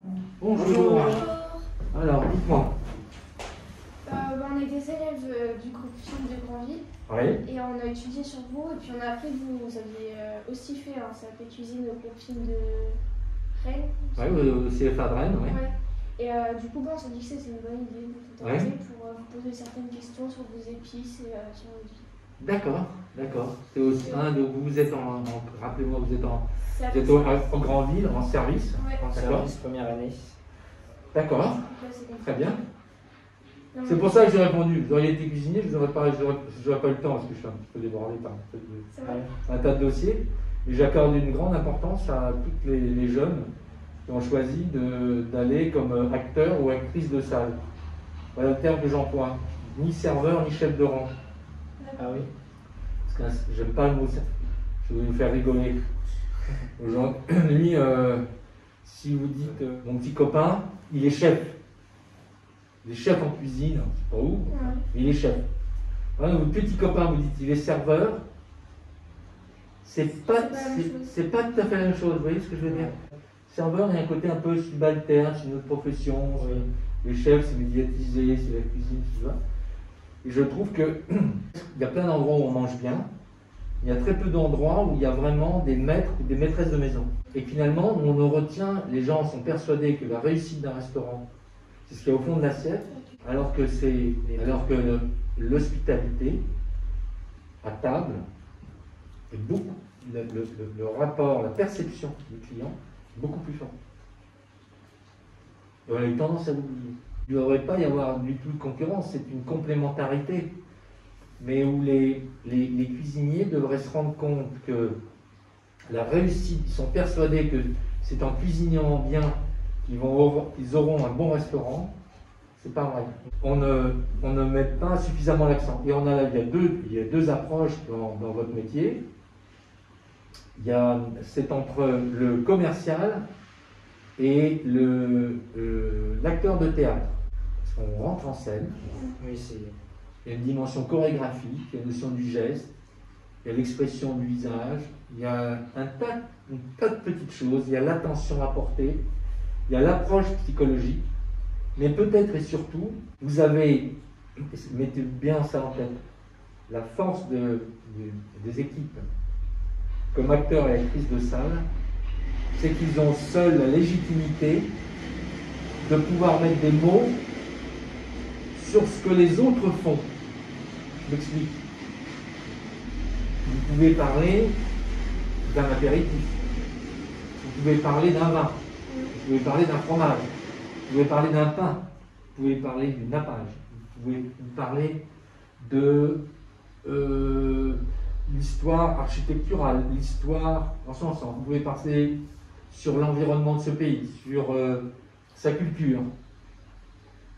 Bonjour. Bonjour. Alors, dites-moi. On est des élèves du groupe film de Grandville Oui. et on a étudié sur vous et puis on a appris que vous aviez aussi fait un CAP cuisine au groupe film de Rennes. Oui, au CFA de Rennes, oui. Ouais. Et du coup, on s'est dit que c'était une bonne idée de vous contacter pour vous poser certaines questions sur vos épices et sur votre vie. D'accord, d'accord. C'est aussi donc vous êtes rappelez-moi, vous êtes CAP en Grandville, en service. Ouais. En D'accord. service première année. D'accord, Donc là, c'est comme très ça. bien. Non, C'est mais- pour ça que j'ai répondu. Vous auriez été cuisinier, je n'aurais pas eu le temps parce que je suis un petit peu débordé par C'est vrai. un tas de dossiers. Mais j'accorde une grande importance à tous les jeunes qui ont choisi d'aller comme acteur ou actrice de salle. Voilà le terme que j'emploie. Ni serveur, ni chef de rang. Ah oui. Parce que j'aime pas le mot, je vais vous faire rigoler. Lui, si vous dites mon petit copain, il est chef. Il est chef en cuisine, je sais pas où, mais il est chef. Voilà, votre petit copain, vous dites il est serveur. C'est pas tout à fait la même chose, vous voyez ce que je veux dire? Serveur, il y a un côté un peu subalterne, c'est une autre profession. Les chefs, c'est médiatisé, c'est la cuisine, tu vois. Et je trouve que il y a plein d'endroits où on mange bien. Il y a très peu d'endroits où il y a vraiment des maîtres ou des maîtresses de maison. Et finalement, on ne retient, les gens sont persuadés que la réussite d'un restaurant, c'est ce qu'il y a au fond de l'assiette, alors que l'hospitalité à table est beaucoup, le rapport, la perception du client est beaucoup plus fort. Et on a eu tendance à l'oublier. Il ne devrait pas y avoir du tout de concurrence, c'est une complémentarité, mais où les cuisiniers devraient se rendre compte que la réussite, ils sont persuadés que c'est en cuisinant bien qu'ils auront un bon restaurant. C'est pas vrai. On ne met pas suffisamment l'accent. Et il y a deux approches dans votre métier. C'est entre le commercial et l'acteur de théâtre. Parce qu'on rentre en scène. Oui, Il y a une dimension chorégraphique, il y a la notion du geste, il y a l'expression du visage, il y a un tas de petites choses, il y a l'attention apportée, il y a l'approche psychologique, mais peut-être et surtout, vous avez, mettez bien ça en tête, la force des équipes comme acteurs et actrices de salle, c'est qu'ils ont seuls la légitimité de pouvoir mettre des mots sur ce que les autres font. Je m'explique. Vous pouvez parler d'un apéritif, vous pouvez parler d'un vin, vous pouvez parler d'un fromage, vous pouvez parler d'un pain, vous pouvez parler du nappage, vous pouvez parler de l'histoire architecturale, l'histoire en son sens. Vous pouvez parler sur l'environnement de ce pays, sur sa culture.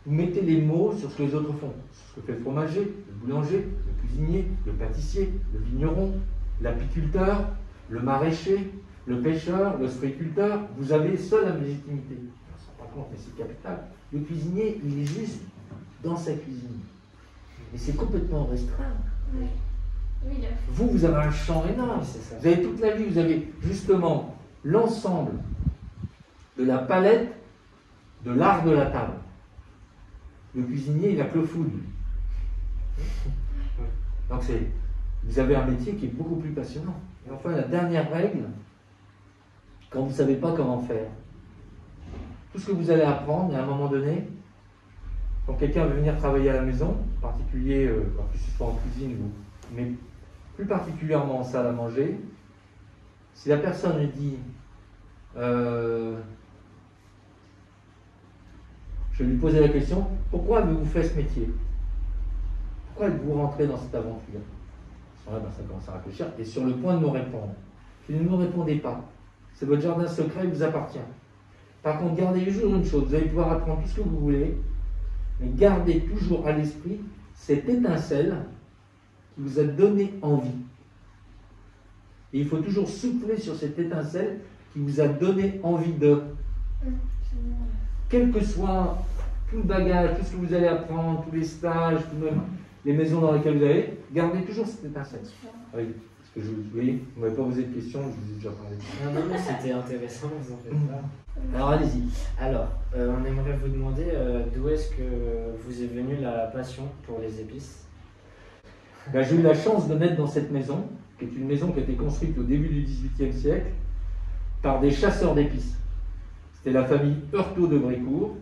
Vous mettez les mots sur ce que les autres font, sur ce que fait le fromager, le boulanger, le cuisinier, le pâtissier, le vigneron, l'apiculteur, le maraîcher, le pêcheur, l'ostréiculteur. Vous avez seul la légitimité. On ne se rend pas compte, mais c'est capital. Le cuisinier, il est juste dans sa cuisine. Et c'est complètement restreint. Oui. Oui, Vous avez un champ énorme. c'est ça. Vous avez toute la vie, vous avez justement l'ensemble de la palette de l'art de la table. Le cuisinier, il a que le food. Donc vous avez un métier qui est beaucoup plus passionnant. Et enfin, la dernière règle, quand vous ne savez pas comment faire, tout ce que vous allez apprendre, à un moment donné, quand quelqu'un veut venir travailler à la maison, en particulier, que ce soit en cuisine, mais plus particulièrement en salle à manger, si la personne lui dit je lui posais la question, pourquoi avez-vous fait ce métier? Pourquoi êtes-vous rentré dans cette aventure? Ça commence à réfléchir, et sur le point de me répondre. Si vous ne me répondez pas, c'est votre jardin secret, il vous appartient. Par contre, gardez toujours une chose, vous allez pouvoir apprendre tout ce que vous voulez, mais gardez toujours à l'esprit cette étincelle qui vous a donné envie. Et il faut toujours souffler sur cette étincelle qui vous a donné envie de. Quel que soit tout le bagage, tout ce que vous allez apprendre, tous les stages, les maisons dans lesquelles vous allez, gardez toujours cette étincelle. Avec que oui, vous ne m'avez pas posé de questions, je vous ai déjà parlé. Non, non, mais c'était intéressant, vous en faites pas. Alors allez-y. Alors, on aimerait vous demander d'où est-ce que vous est venue la passion pour les épices? Ben, j'ai eu la chance de naître dans cette maison, qui est une maison qui a été construite au début du XVIIIe siècle par des chasseurs d'épices. C'était la famille Heurtaud de Brécourt,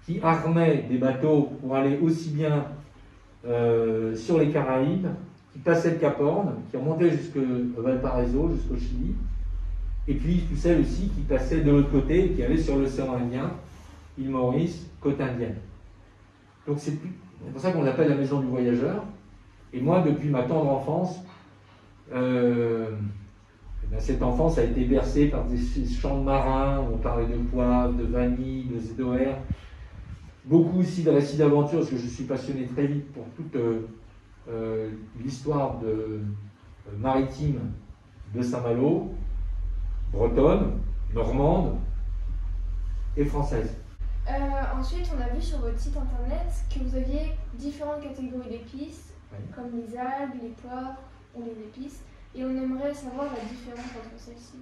qui armait des bateaux pour aller aussi bien sur les Caraïbes, qui passait le Cap Horn, qui remontait jusqu'au Valparaiso, jusqu'au Chili, et puis tout celle aussi qui passait de l'autre côté et qui allait sur l'océan Indien, île Maurice, côte indienne. Donc c'est pour ça qu'on l'appelle la maison du voyageur. Et moi, depuis ma tendre enfance, cette enfance a été bercée par des chants de marins, où on parlait de poivre, de vanille, de ZOR. Beaucoup aussi de récits d'aventure, parce que je suis passionné très vite pour toute l'histoire maritime de Saint-Malo, bretonne, normande et française. Ensuite, on a vu sur votre site internet que vous aviez différentes catégories d'épices, Oui. comme les algues, les poivres ou les épices, et on aimerait savoir la différence entre celles-ci.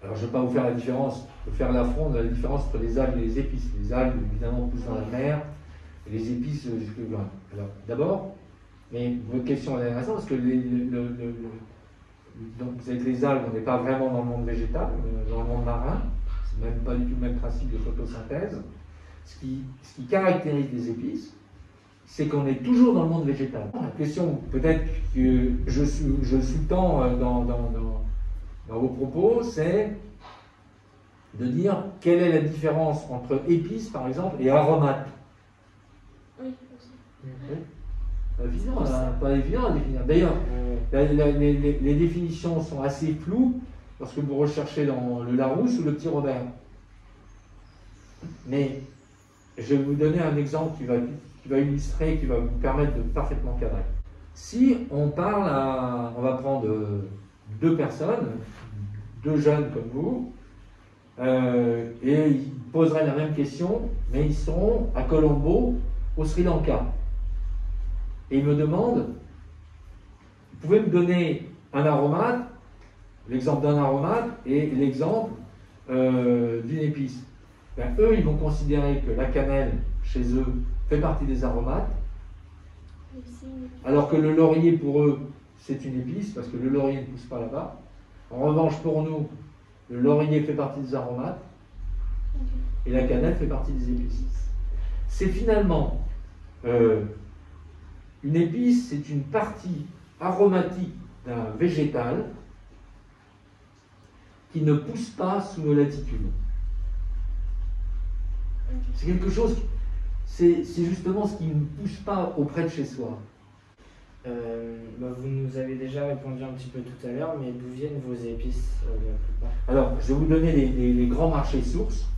Alors je ne vais pas vous faire la différence, je vais faire l'affront de la différence entre les algues et les épices. Les algues, évidemment, poussent dans la mer, et les épices jusque loin. Alors d'abord, mais votre question est intéressante, parce que donc, avec les algues, on n'est pas vraiment dans le monde végétal, dans le monde marin. C'est même pas du tout le même principe de photosynthèse. Ce qui caractérise les épices, c'est qu'on est toujours dans le monde végétal. La question, peut-être que je sous-tends dans vos propos, c'est de dire quelle est la différence entre épices, par exemple, et aromates. Oui, aussi. Pas évident à définir. D'ailleurs, les définitions sont assez floues lorsque vous recherchez dans le Larousse ou le Petit Robert. Mais je vais vous donner un exemple qui va illustrer, qui va vous permettre de parfaitement cadrer. Si on on va prendre deux personnes, deux jeunes comme vous, et ils poseraient la même question, mais ils seront à Colombo, au Sri Lanka. Et ils me demandent, vous pouvez me donner un aromate, l'exemple d'un aromate et l'exemple d'une épice. Ben, eux, ils vont considérer que la cannelle, chez eux, fait partie des aromates, alors que le laurier, pour eux, c'est une épice, parce que le laurier ne pousse pas là-bas. En revanche, pour nous, le laurier fait partie des aromates, et la cannelle fait partie des épices. C'est finalement une épice, c'est une partie aromatique d'un végétal qui ne pousse pas sous nos latitudes. C'est quelque chose, c'est justement ce qui ne pousse pas auprès de chez soi. Vous nous avez déjà répondu un petit peu tout à l'heure, mais d'où viennent vos épices la plupart? Alors, je vais vous donner les grands marchés sources.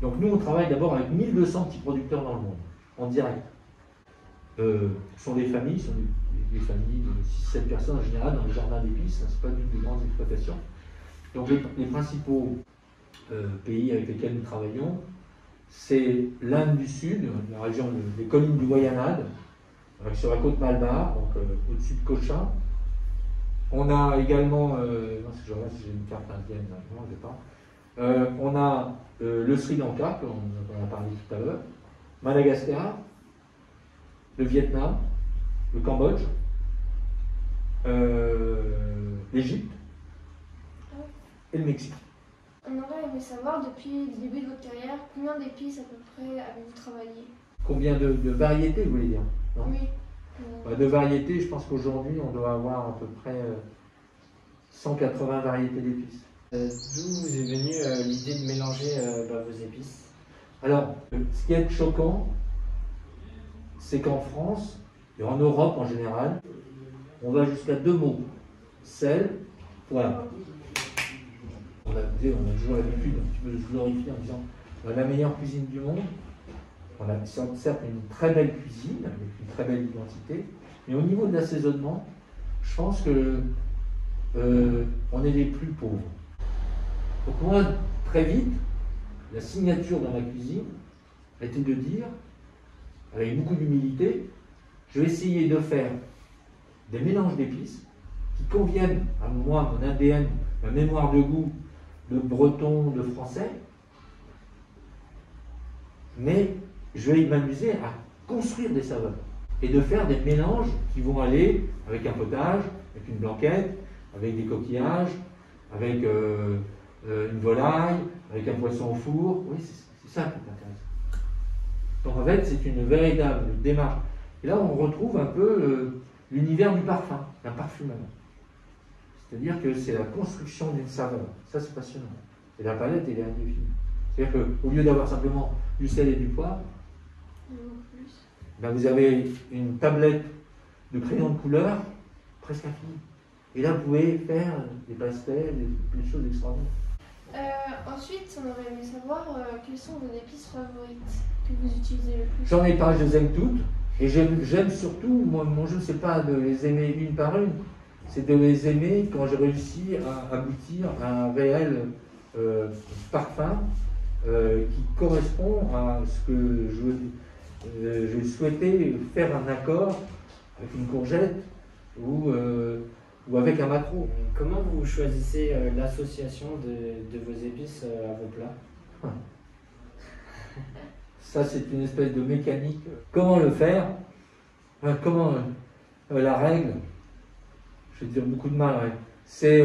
Donc nous, on travaille d'abord avec 1200 petits producteurs dans le monde, en direct. Ce sont des familles, des familles de 6-7 personnes en général dans les jardins d'épices, ce n'est pas des grandes exploitations. Donc les principaux pays avec lesquels nous travaillons, c'est l'Inde du Sud, la région des collines du Wayanad, sur la côte Malbar, donc au-dessus de Cochin. On a également, non, si je regarde si j'ai une carte indienne, non, je n'ai pas. On a le Sri Lanka, qu'on a parlé tout à l'heure, Madagascar, le Vietnam, le Cambodge, l'Égypte et le Mexique. On aurait aimé savoir, depuis le début de votre carrière, combien d'épices à peu près avez-vous travaillé? Combien de variétés, vous voulez dire? Non? Oui. De variétés, je pense qu'aujourd'hui, on doit avoir à peu près 180 variétés d'épices. D'où vous est venue l'idée de mélanger vos épices? Alors, ce qui est choquant, c'est qu'en France, et en Europe en général, on va jusqu'à 2 mots. Sel, poivre. On a toujours l'habitude un petit peu de se glorifier en disant on a la meilleure cuisine du monde. On a certes une très belle cuisine, avec une très belle identité, mais au niveau de l'assaisonnement, je pense que on est les plus pauvres. Donc moi, très vite, la signature dans ma cuisine a été de dire, avec beaucoup d'humilité, je vais essayer de faire des mélanges d'épices qui conviennent à moi, mon ADN, ma mémoire de goût, de breton, de français, mais je vais m'amuser à construire des saveurs et de faire des mélanges qui vont aller avec un potage, avec une blanquette, avec des coquillages, avec une volaille, avec un poisson au four. Oui, c'est ça qui est intéressant. Donc en fait, c'est une véritable démarche. Et là, on retrouve un peu l'univers du parfum, d'un parfumeur. C'est-à-dire que c'est la construction d'une saveur. Ça, c'est passionnant. Et la palette, elle est indéfinie. C'est-à-dire qu'au lieu d'avoir simplement du sel et du poivre, ben vous avez une tablette de crayons de couleur presque infinie. Et là, vous pouvez faire des pastels, des choses extraordinaires. Ensuite, on aurait aimé savoir quelles sont vos épices favorites que vous utilisez le plus. J'en ai pas, je les aime toutes. Et j'aime surtout, mon jeu, c'est pas de les aimer une par une, c'est de les aimer quand j'ai réussi à aboutir à un réel parfum qui correspond à ce que je souhaitais faire un accord avec une courgette ou avec un maquereau. Comment vous choisissez l'association de vos épices à vos plats? Ça, c'est une espèce de mécanique. Comment le faire? Comment la règle? Je vais dire beaucoup de mal. Ouais. C'est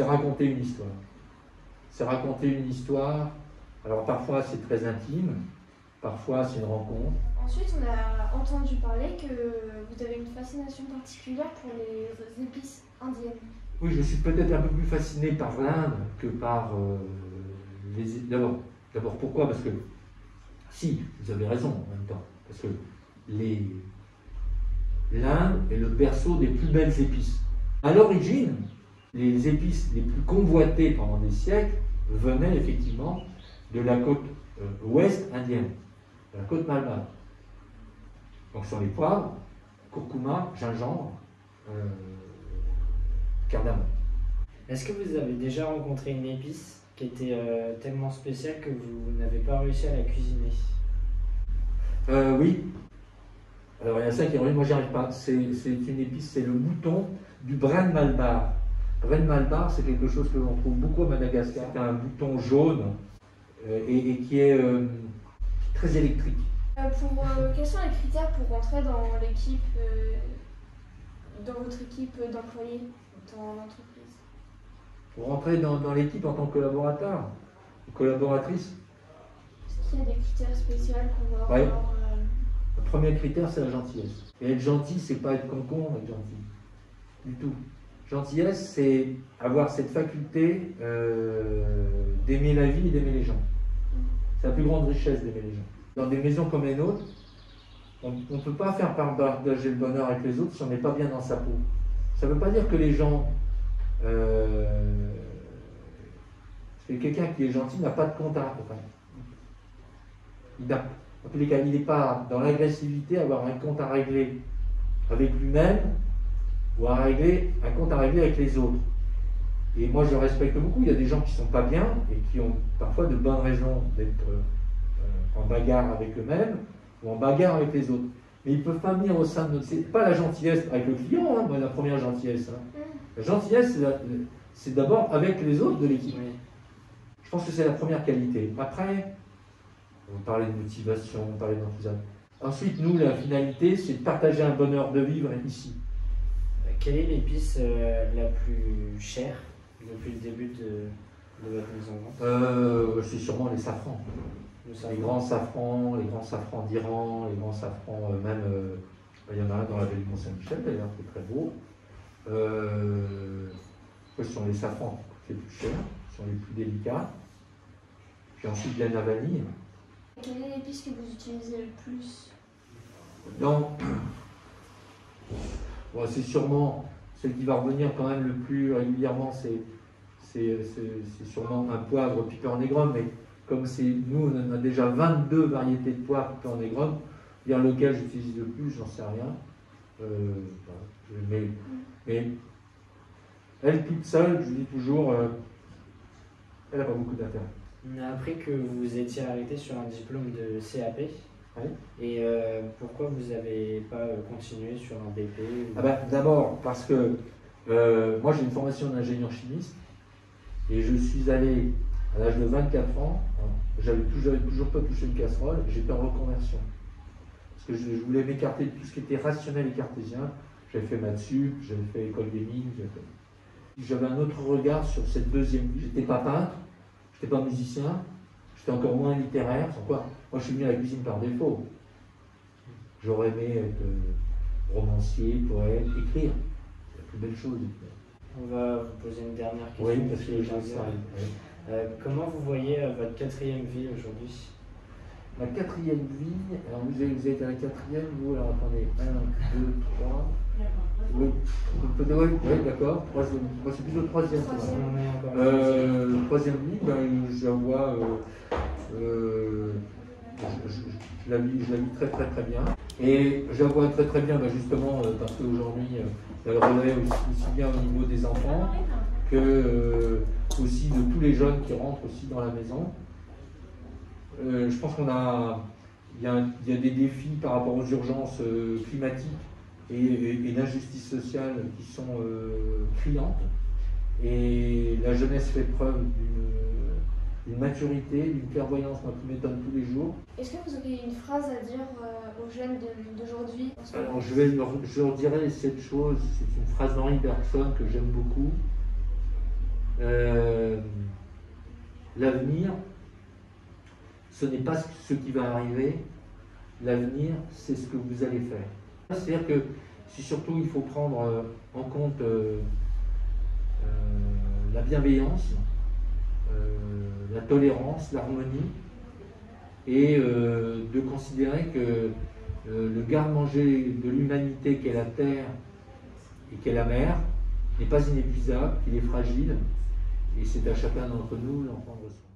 raconter une histoire. C'est raconter une histoire. Alors parfois c'est très intime, parfois c'est une rencontre. Ensuite, on a entendu parler que vous avez une fascination particulière pour les épices indiennes. Oui, je suis peut-être un peu plus fasciné par l'Inde que par les... D'abord, pourquoi? Parce que, si, vous avez raison en même temps, parce que l'Inde est le berceau des plus belles épices. À l'origine, les épices les plus convoitées pendant des siècles venaient effectivement de la côte ouest indienne, de la côte Malbar. Donc sur les poivres, curcuma, gingembre, cardamome. Est-ce que vous avez déjà rencontré une épice qui était tellement spéciale que vous n'avez pas réussi à la cuisiner? Oui. Alors il y a ça qui est moi j'y arrive pas. C'est une épice, c'est le bouton du brin de Malbar. Brin de Malbar, c'est quelque chose que l'on trouve beaucoup à Madagascar. C'est un bouton jaune et qui est très électrique. Quels sont les critères pour rentrer dans l'équipe, dans votre équipe d'employés dans l'entreprise? Pour rentrer dans l'équipe en tant que collaborateur, collaboratrice. Est-ce qu'il y a des critères spéciaux qu'on va Ouais. avoir Le premier critère, c'est la gentillesse. Et être gentil, c'est pas être con-con, être gentil. Du tout. Gentillesse, c'est avoir cette faculté d'aimer la vie et d'aimer les gens. C'est la plus grande richesse d'aimer les gens. Dans des maisons comme les nôtres, on ne peut pas faire partager le bonheur avec les autres si on n'est pas bien dans sa peau. Ça ne veut pas dire que les gens... quelqu'un qui est gentil n'a pas de compte à régler. En tous les cas, il n'est pas dans l'agressivité à avoir un compte à régler avec lui-même ou un compte à régler avec les autres. Et moi, je respecte beaucoup. Il y a des gens qui ne sont pas bien et qui ont parfois de bonnes raisons d'être en bagarre avec eux-mêmes ou en bagarre avec les autres. Mais ils ne peuvent pas venir au sein de notre... C'est pas la gentillesse avec le client, hein, la première gentillesse. Hein. La gentillesse, c'est d'abord avec les autres de l'équipe. Oui. Je pense que c'est la première qualité. Après, on parlait de motivation, on parlait d'enthousiasme. Ensuite, nous, la finalité, c'est de partager un bonheur de vivre ici. Quelle est l'épice la plus chère depuis le début de votre mise en vente? C'est sûrement les safrans. Les grands safrans d'Iran, les grands safrans, il y en a un dans la baie du Mont-Saint-Michel d'ailleurs, qui est très beau. Ce sont les safrans qui coûtent le plus cher, qui sont les plus délicats. Puis ensuite, il y a la vanille. Quelle est l'épice que vous utilisez le plus? Bon, c'est sûrement celle qui va revenir quand même le plus régulièrement, c'est sûrement un poivre piper-négrum, mais comme nous on a déjà 22 variétés de poivre piper-négrum, dire lequel j'utilise le plus, j'en sais rien. Mais elle toute seule, je dis toujours, elle n'a pas beaucoup d'intérêt. On a appris que vous étiez arrêté sur un diplôme de CAP. Oui. Et pourquoi vous n'avez pas continué sur un BP ou... D'abord parce que moi j'ai une formation d'ingénieur chimiste et je suis allé à l'âge de 24 ans, j'avais toujours pas touché une casserole, j'étais en reconversion. Parce que je voulais m'écarter de tout ce qui était rationnel et cartésien. J'avais fait maths sup, j'avais fait école des mines. J'avais un autre regard sur cette deuxième vie. J'étais pas peintre, j'étais pas musicien, j'étais encore moins littéraire. Moi je suis venu à la cuisine par défaut. J'aurais aimé être romancier, poète, écrire. C'est la plus belle chose. On va vous poser une dernière question. Oui, parce que les gens savent. Comment vous voyez votre 4e vie aujourd'hui? Ma 4e vie, alors vous êtes à la 4e, vous, alors attendez, 1, 2, 3. Oui, d'accord. C'est plutôt 3e. 3e vie, je la vois. Je la vis très bien. Et je la vois très bien justement parce qu'aujourd'hui, elle relève aussi bien au niveau des enfants que aussi de tous les jeunes qui rentrent aussi dans la maison. Je pense il y a des défis par rapport aux urgences climatiques et d'injustice sociale qui sont criantes. Et la jeunesse fait preuve d'une maturité, d'une clairvoyance qui m'étonne tous les jours. Est-ce que vous auriez une phrase à dire aux jeunes d'aujourd'hui? Alors je leur dirais cette chose, c'est une phrase d'Henri Bergson que j'aime beaucoup. L'avenir, ce n'est pas ce qui va arriver, l'avenir, c'est ce que vous allez faire. C'est-à-dire que surtout, il faut prendre en compte la bienveillance, la tolérance, l'harmonie, et de considérer que le garde-manger de l'humanité qu'est la terre et qu'est la mer n'est pas inépuisable, qu'il est fragile, et c'est à chacun d'entre nous d'en prendre soin.